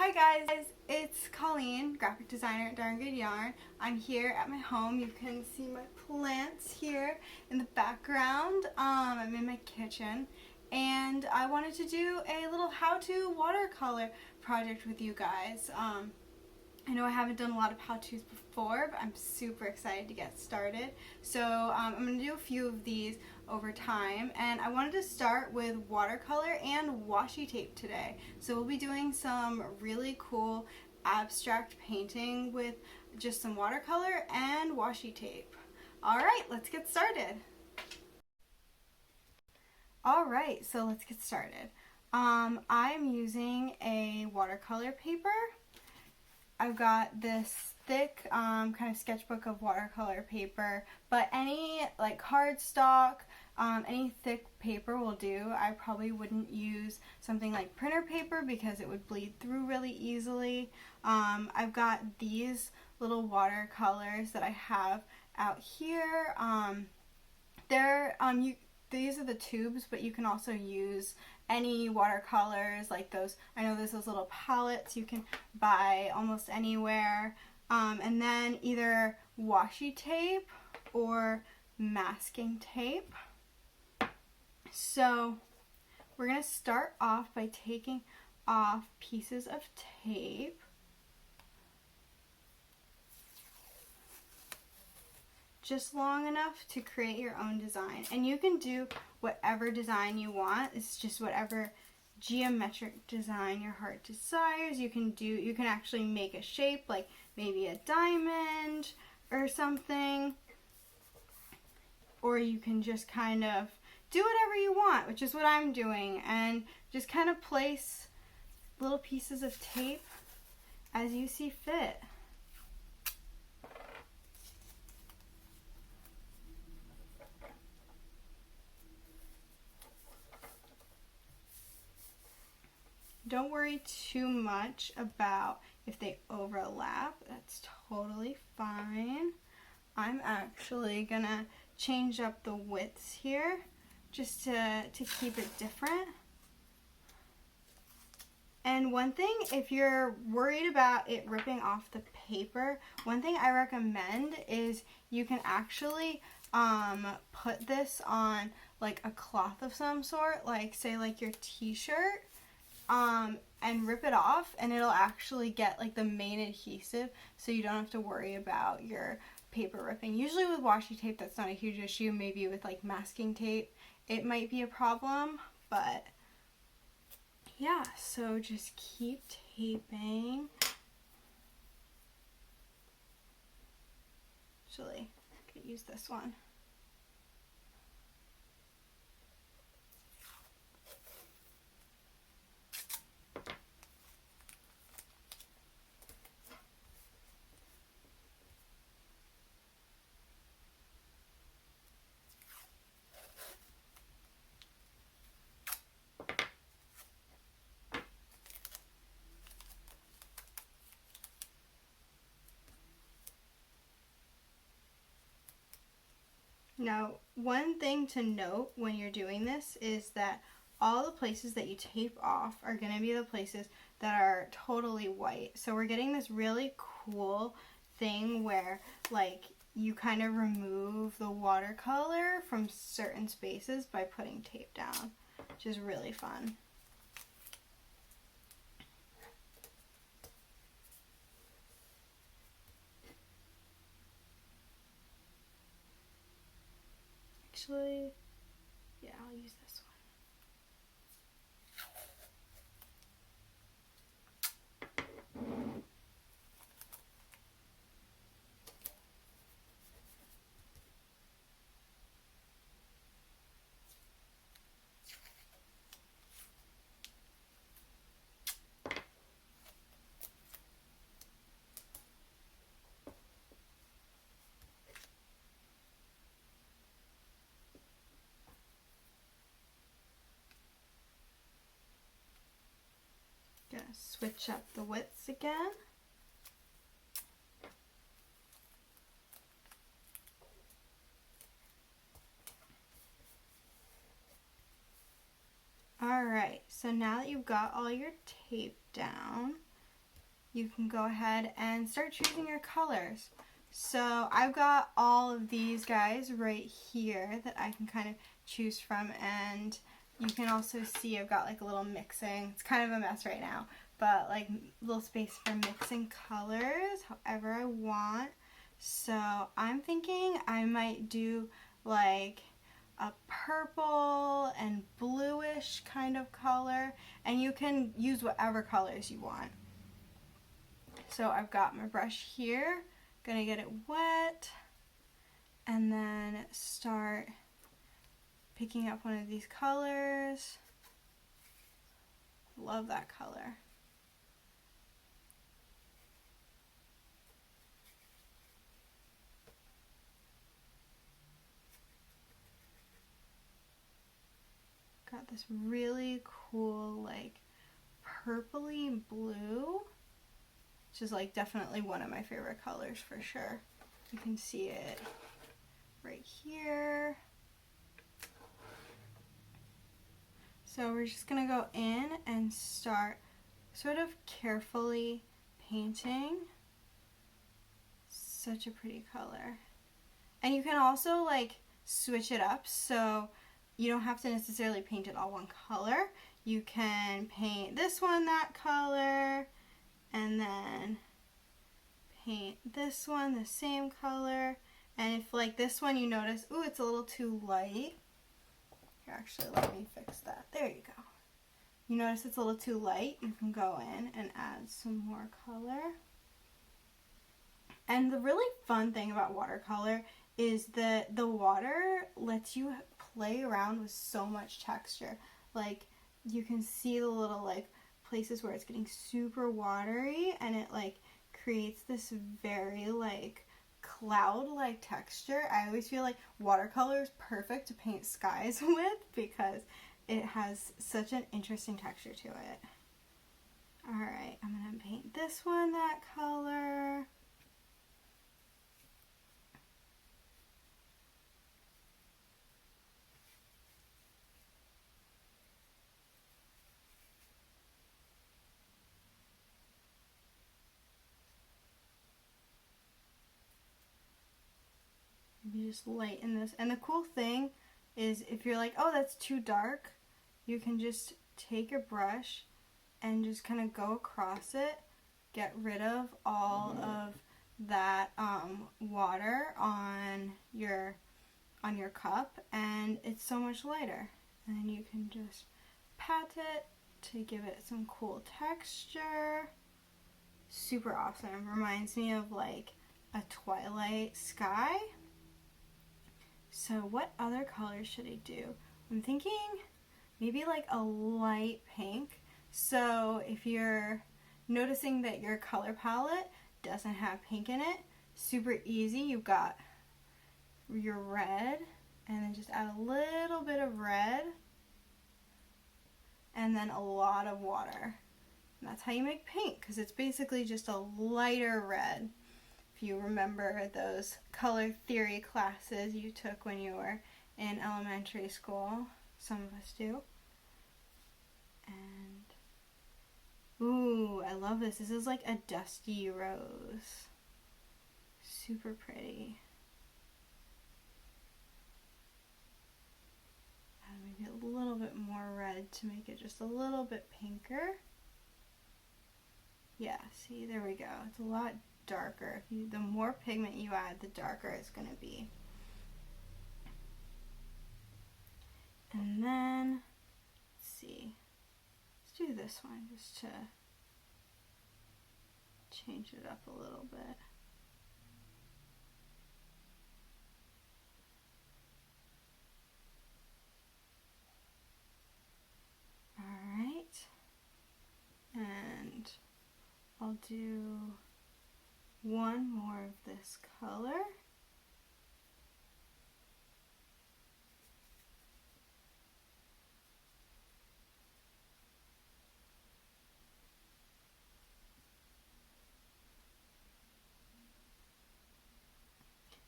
Hi guys, it's Colleen, graphic designer at Darn Good Yarn. I'm here at my home. You can see my plants here in the background. I'm in my kitchen and I wanted to do a little how-to watercolor project with you guys. I know I haven't done a lot of how-tos before, but I'm super excited to get started. So I'm going to do a few of these over time, and I wanted to start with watercolor and washi tape today. So we'll be doing some really cool abstract painting with just some watercolor and washi tape. Alright, let's get started. Alright, so let's get started. I'm using a watercolor paper. I've got this thick kind of sketchbook of watercolor paper, but any like cardstock, any thick paper will do. I probably wouldn't use something like printer paper because it would bleed through really easily. I've got these little watercolors that I have out here. These are the tubes, but you can also use any watercolors like those. I know there's those little palettes you can buy almost anywhere. And then either washi tape or masking tape. So we're going to start off by taking off pieces of tape. Just long enough to create your own design. And you can do whatever design you want. It's just whatever geometric design your heart desires. You can actually make a shape, like maybe a diamond or something. Or you can just kind of do whatever you want, which is what I'm doing, and just kind of place little pieces of tape as you see fit. Don't worry too much about if they overlap. That's totally fine. I'm actually gonna change up the widths here just to keep it different. And one thing, if you're worried about it ripping off the paper, one thing I recommend is you can actually put this on like a cloth of some sort, like say like your t-shirt, and rip it off, and it'll actually get like the main adhesive, so you don't have to worry about your paper ripping. Usually with washi tape that's not a huge issue. Maybe with like masking tape it might be a problem, but yeah, so just keep taping. Actually, I could use this one. Now, one thing to note when you're doing this is that all the places that you tape off are going to be the places that are totally white. So we're getting this really cool thing where like you kind of remove the watercolor from certain spaces by putting tape down, which is really fun. Actually, yeah, I'll use this one. Gonna switch up the widths again. Alright, so now that you've got all your tape down, you can go ahead and start choosing your colors. So I've got all of these guys right here that I can kind of choose from, and you can also see I've got like a little mixing. It's kind of a mess right now, but like little space for mixing colors however I want. So I'm thinking I might do like a purple and bluish kind of color, and you can use whatever colors you want. So I've got my brush here, gonna get it wet, and then start picking up one of these colors. Love that color. Got this really cool like purpley blue, which is like definitely one of my favorite colors for sure. You can see it right here. So we're just gonna go in and start sort of carefully painting. Such a pretty color. And you can also like switch it up, so you don't have to necessarily paint it all one color. You can paint this one that color, and then paint this one the same color. And if like this one you notice, ooh, it's a little too light. Here, actually, let me fix that. There you go. You notice it's a little too light, you can go in and add some more color. And the really fun thing about watercolor is that the water lets you play around with so much texture. Like, you can see the little like places where it's getting super watery, and it like creates this very like cloud-like texture. I always feel like watercolor is perfect to paint skies with because it has such an interesting texture to it. Alright, I'm going to paint this one that color. You just lighten this. And the cool thing is if you're like, oh, that's too dark, you can just take your brush and just kind of go across it, get rid of all of that water on your cup, and it's so much lighter. And then you can just pat it to give it some cool texture. Super awesome. Reminds me of like a twilight sky. So what other colors should I do? I'm thinking maybe like a light pink. So if you're noticing that your color palette doesn't have pink in it, super easy. You've got your red, and then just add a little bit of red, and then a lot of water. And that's how you make pink, because it's basically just a lighter red. If you remember those color theory classes you took when you were in elementary school, some of us do. And, ooh, I love this. This is like a dusty rose. Super pretty. Add maybe a little bit more red to make it just a little bit pinker. Yeah, see, there we go. It's a lot darker. The more pigment you add, the darker it's going to be. And then, let's see, let's do this one just to change it up a little bit. Alright, and I'll do one more of this color.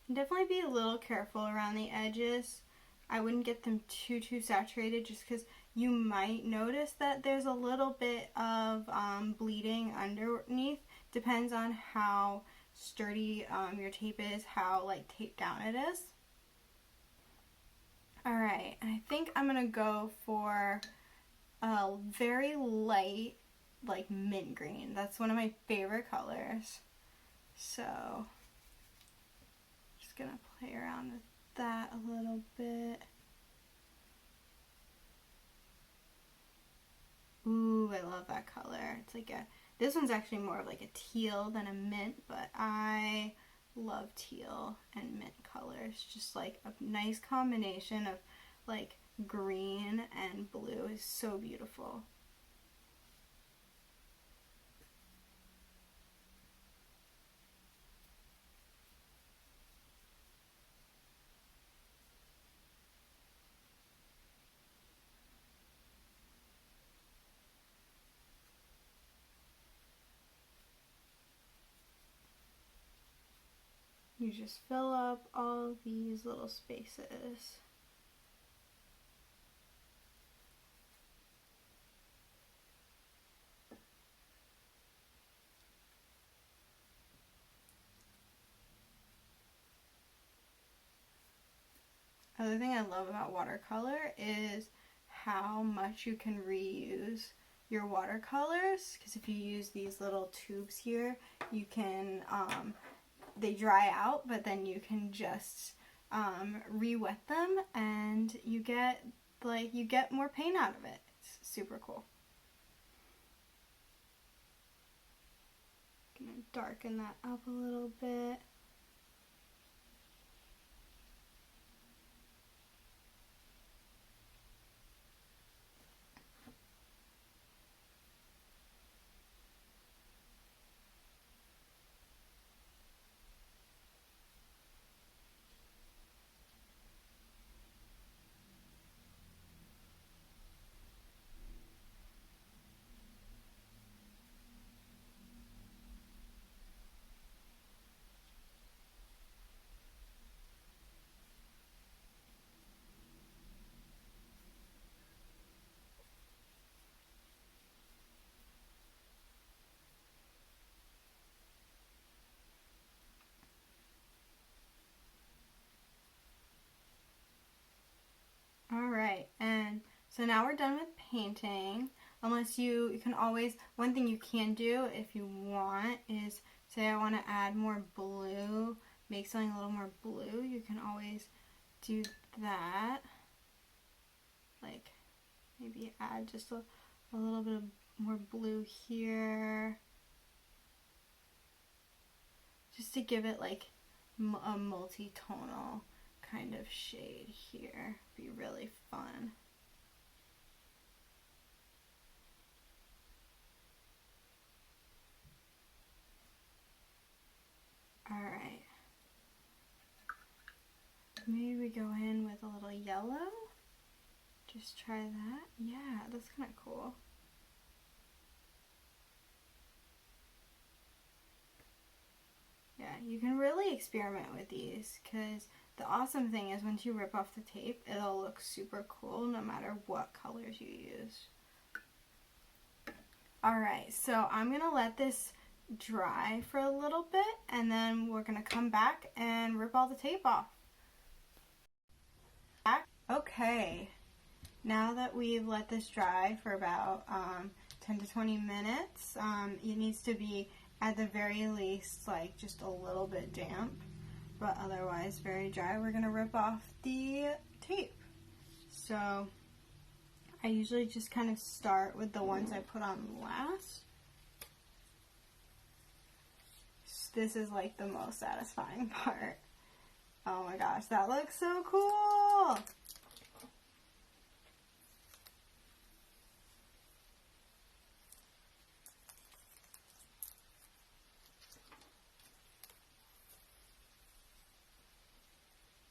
And definitely be a little careful around the edges. I wouldn't get them too saturated, just because you might notice that there's a little bit of bleeding underneath. Depends on how sturdy your tape is, how like taped down it is. Alright, and I think I'm going to go for a very light, like mint green. That's one of my favorite colors. So, just going to play around with that a little bit. Ooh, I love that color. It's like this one's actually more of like a teal than a mint, but I love teal and mint colors. Just like a nice combination of like green and blue is so beautiful. You just fill up all these little spaces. Another thing I love about watercolor is how much you can reuse your watercolors, because if you use these little tubes here, you can they dry out, but then you can just re-wet them and you get more paint out of it. It's super cool. I'm gonna darken that up a little bit. Alright, and so now we're done with painting. Unless you can always, one thing you can do if you want is, say I want to add more blue, make something a little more blue, you can always do that. Like maybe add just a little bit of more blue here. Just to give it like a multi-tonal kind of shade here. Be really fun. Alright. Maybe we go in with a little yellow. Just try that. Yeah, that's kind of cool. Yeah, you can really experiment with these, because the awesome thing is once you rip off the tape, it'll look super cool no matter what colors you use. Alright, so I'm going to let this dry for a little bit, and then we're going to come back and rip all the tape off. Okay, now that we've let this dry for about 10 to 20 minutes, it needs to be at the very least like just a little bit damp, but otherwise very dry. We're going to rip off the tape. So I usually just kind of start with the ones I put on last. This is like the most satisfying part. Oh my gosh, that looks so cool!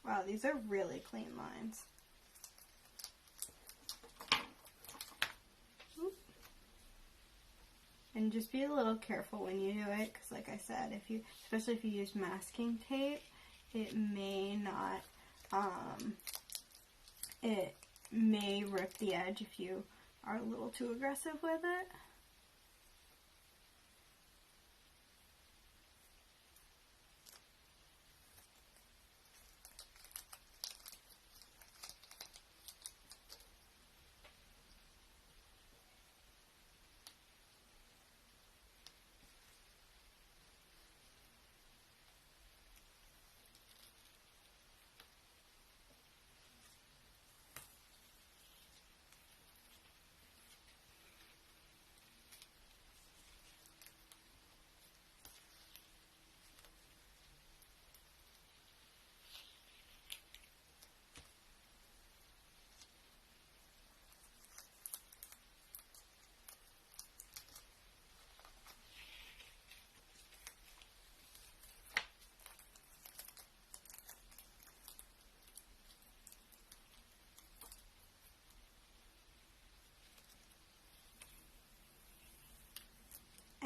Wow, these are really clean lines. And just be a little careful when you do it, because like I said, especially if you use masking tape, it may not, may rip the edge if you are a little too aggressive with it.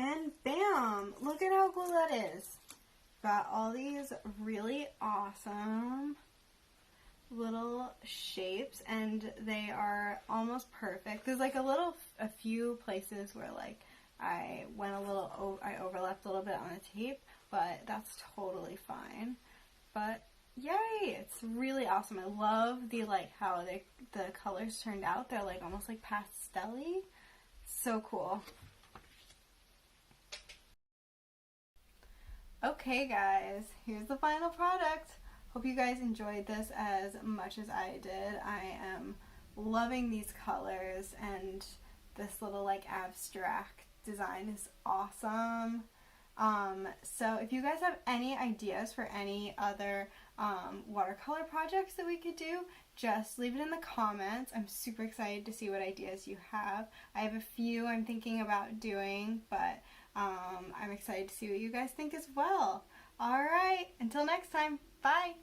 And bam! Look at how cool that is. Got all these really awesome little shapes, and they are almost perfect. There's like a few places where like I overlapped a little bit on the tape, but that's totally fine. But yay! It's really awesome. I love the like how the colors turned out. They're like almost like pastel-y. So cool. Okay guys, here's the final product. Hope you guys enjoyed this as much as I did. I am loving these colors, and this little like abstract design is awesome. So if you guys have any ideas for any other watercolor projects that we could do, just leave it in the comments. I'm super excited to see what ideas you have. I have a few I'm thinking about doing, but I'm excited to see what you guys think as well. Alright, until next time, bye!